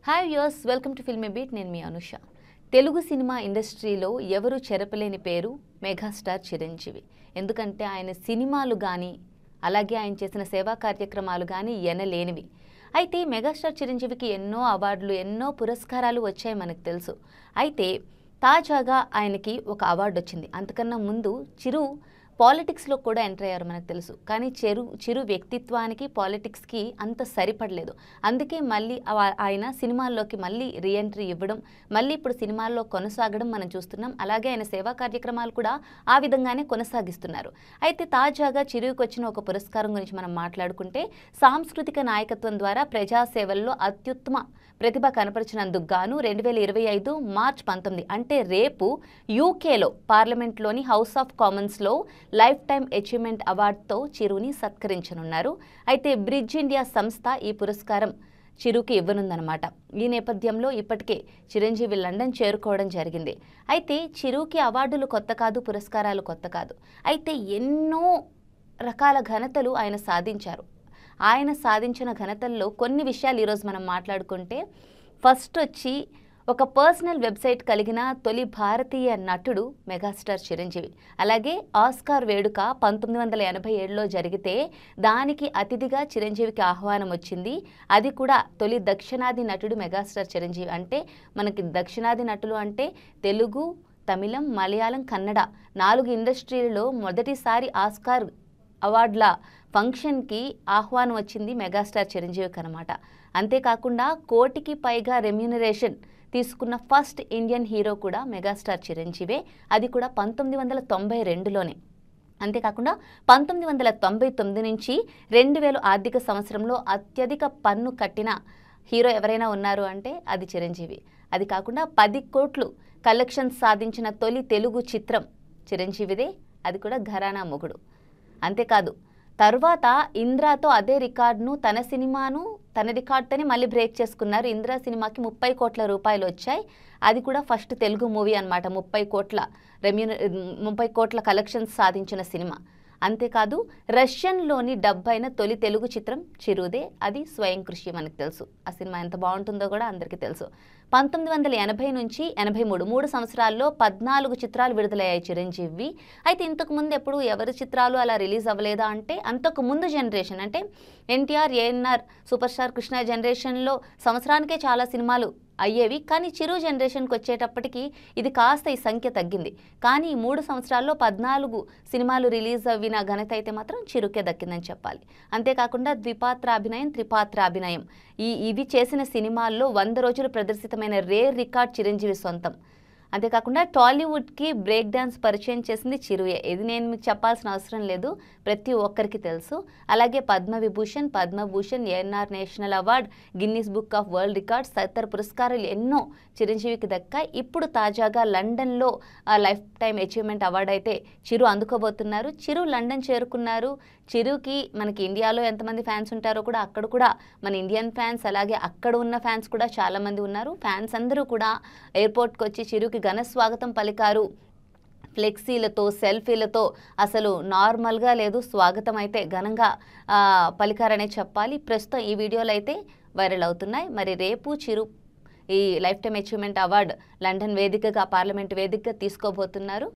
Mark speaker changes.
Speaker 1: Hi viewers, welcome to filmy beat. నేను మీ Anusha. Telugu cinema ఇండస్ట్రీలో ఎవరు చెరపలేని పేరు మెగాస్టార్ చిరంజీవి. ఎందుకంటే ఆయన సినిమాలు కానీ అలాగే ఆయన చేసిన సేవా కార్యక్రమాలు కానీ ఎనలేనివి. అయితే మెగాస్టార్ చిరంజీవికి ఎన్నో అవార్డులు ఎన్నో పురస్కారాలు వచ్చాయి మనకు తెలుసు. అయితే తాజాగా ఆయనకి ఒక అవార్డు వచ్చింది. అంతకన్నా ముందు చిరు పాలిటిక్స్లో కూడా ఎంటర్ అయ్యారు మనకు తెలుసు. కానీ చిరు వ్యక్తిత్వానికి పాలిటిక్స్కి అంత సరిపడలేదు. అందుకే మళ్ళీ ఆయన సినిమాల్లోకి మళ్ళీ రీఎంట్రీ ఇవ్వడం, మళ్ళీ ఇప్పుడు సినిమాల్లో కొనసాగడం మనం చూస్తున్నాం. అలాగే ఆయన సేవా కార్యక్రమాలు కూడా ఆ విధంగానే కొనసాగిస్తున్నారు. అయితే తాజాగా చిరుకి వచ్చిన ఒక పురస్కారం గురించి మనం మాట్లాడుకుంటే, సాంస్కృతిక నాయకత్వం ద్వారా ప్రజాసేవల్లో అత్యుత్తమ ప్రతిభ కనపరిచినందుకు గాను 2025 మార్చి 19 అంటే రేపు యూకేలో పార్లమెంట్లోని హౌస్ ఆఫ్ కామన్స్లో లైఫ్ టైమ్ అచీవ్మెంట్ అవార్డుతో చిరుని సత్కరించనున్నారు. అయితే బ్రిడ్జ్ ఇండియా సంస్థ ఈ పురస్కారం చిరుకి ఇవ్వనుందనమాట. ఈ నేపథ్యంలో ఇప్పటికే చిరంజీవి లండన్ చేరుకోవడం జరిగింది. అయితే చిరుకి అవార్డులు కొత్త కాదు, పురస్కారాలు కొత్త కాదు. అయితే ఎన్నో రకాల ఘనతలు ఆయన సాధించారు. ఆయన సాధించిన ఘనతల్లో కొన్ని విషయాలు ఈరోజు మనం మాట్లాడుకుంటే, ఫస్ట్ వచ్చి ఒక పర్సనల్ వెబ్సైట్ కలిగిన తొలి భారతీయ నటుడు మెగాస్టార్ చిరంజీవి. అలాగే ఆస్కార్ వేడుక 1987లో జరిగితే దానికి అతిథిగా చిరంజీవికి ఆహ్వానం వచ్చింది. అది కూడా తొలి దక్షిణాది నటుడు మెగాస్టార్ చిరంజీవి. అంటే మనకి దక్షిణాది నటులు అంటే తెలుగు, తమిళం, మలయాళం, కన్నడ 4 ఇండస్ట్రీలలో మొదటిసారి ఆస్కార్ అవార్డుల ఫంక్షన్కి ఆహ్వానం వచ్చింది మెగాస్టార్ చిరంజీవికి అనమాట. అంతేకాకుండా 1 కోటికి పైగా రెమ్యూనరేషన్ తీసుకున్న ఫస్ట్ ఇండియన్ హీరో కూడా మెగాస్టార్ చిరంజీవే. అది కూడా 1992లోనే. అంతేకాకుండా 1999 నుంచి 2000 ఆర్థిక సంవత్సరంలో అత్యధిక పన్ను కట్టిన హీరో ఎవరైనా ఉన్నారు అంటే అది చిరంజీవి. అది కాకుండా 10 కోట్లు కలెక్షన్స్ సాధించిన తొలి తెలుగు చిత్రం చిరంజీవిదే. అది కూడా ఘరానా మొగుడు. అంతేకాదు, తర్వాత ఇంద్రాతో అదే రికార్డును తన రికార్డుతోనే మళ్ళీ బ్రేక్ చేసుకున్నారు. ఇంద్రా సినిమాకి 30 కోట్ల రూపాయలు వచ్చాయి. అది కూడా ఫస్ట్ తెలుగు మూవీ అనమాట. 30 కోట్ల కలెక్షన్స్ సాధించిన సినిమా. అంతేకాదు, రష్యన్లోని డబ్ అయిన తొలి తెలుగు చిత్రం చిరుదే. అది స్వయం కృషి. మనకు తెలుసు ఆ సినిమా ఎంత బాగుంటుందో కూడా అందరికీ తెలుసు. 1980 నుంచి 83 3 సంవత్సరాల్లో 14 చిత్రాలు విడుదలయ్యాయి చిరంజీవి. అయితే ఇంతకుముందు ఎప్పుడు ఎవరి చిత్రాలు అలా రిలీజ్ అవ్వలేదా అంటే, అంతకు ముందు జనరేషన్ అంటే ఎన్టీఆర్, ఏఎన్ఆర్, సూపర్ స్టార్ కృష్ణ జనరేషన్లో సంవత్సరానికే చాలా సినిమాలు అయ్యేవి. కానీ చిరు జనరేషన్కి వచ్చేటప్పటికి ఇది కాస్త ఈ సంఖ్య తగ్గింది. కానీ ఈ 3 సంవత్సరాల్లో 14 సినిమాలు రిలీజ్ అవ్విన ఘనత అయితే మాత్రం చిరుకే దక్కిందని చెప్పాలి. అంతేకాకుండా ద్విపాత్రాభినయం, త్రిపాత్రాభినయం ఇవి చేసిన సినిమాల్లో 100 రోజులు ప్రదర్శితమైన రేర్ రికార్డ్ చిరంజీవి సొంతం. అంతేకాకుండా టాలీవుడ్కి బ్రేక్ డ్యాన్స్ పరిచయం చేసింది చిరుయే. ఇది నేను మీకు చెప్పాల్సిన అవసరం లేదు, ప్రతి ఒక్కరికి తెలుసు. అలాగే Padma Vibhushan, Padma Bhushan, ANR national award, Guinness book of world records తదితర పురస్కారాలు ఎన్నో చిరంజీవికి దక్కాయి. ఇప్పుడు తాజాగా లండన్లో లైఫ్ టైమ్ అచీవ్మెంట్ అవార్డు అయితే చిరు అందుకోబోతున్నారు. చిరు లండన్ చేరుకున్నారు. చిరుకి మనకి ఇండియాలో ఎంతమంది ఫ్యాన్స్ ఉంటారో కూడా అక్కడ కూడా మన ఇండియన్ ఫ్యాన్స్, అలాగే అక్కడ ఉన్న ఫ్యాన్స్ కూడా చాలామంది ఉన్నారు. ఫ్యాన్స్ అందరూ కూడా ఎయిర్పోర్ట్కి వచ్చి చిరుకి ఘన స్వాగతం పలికారు. ఫ్లెక్సీలతో, సెల్ఫీలతో అసలు నార్మల్గా లేదు, స్వాగతం అయితే ఘనంగా పలికారనే చెప్పాలి. ప్రస్తుతం ఈ వీడియోలు అయితే వైరల్ అవుతున్నాయి. మరి రేపు చిరు ఈ life time achievement award London వేదికగా, పార్లమెంట్ వేదికగా తీసుకోబోతున్నారు.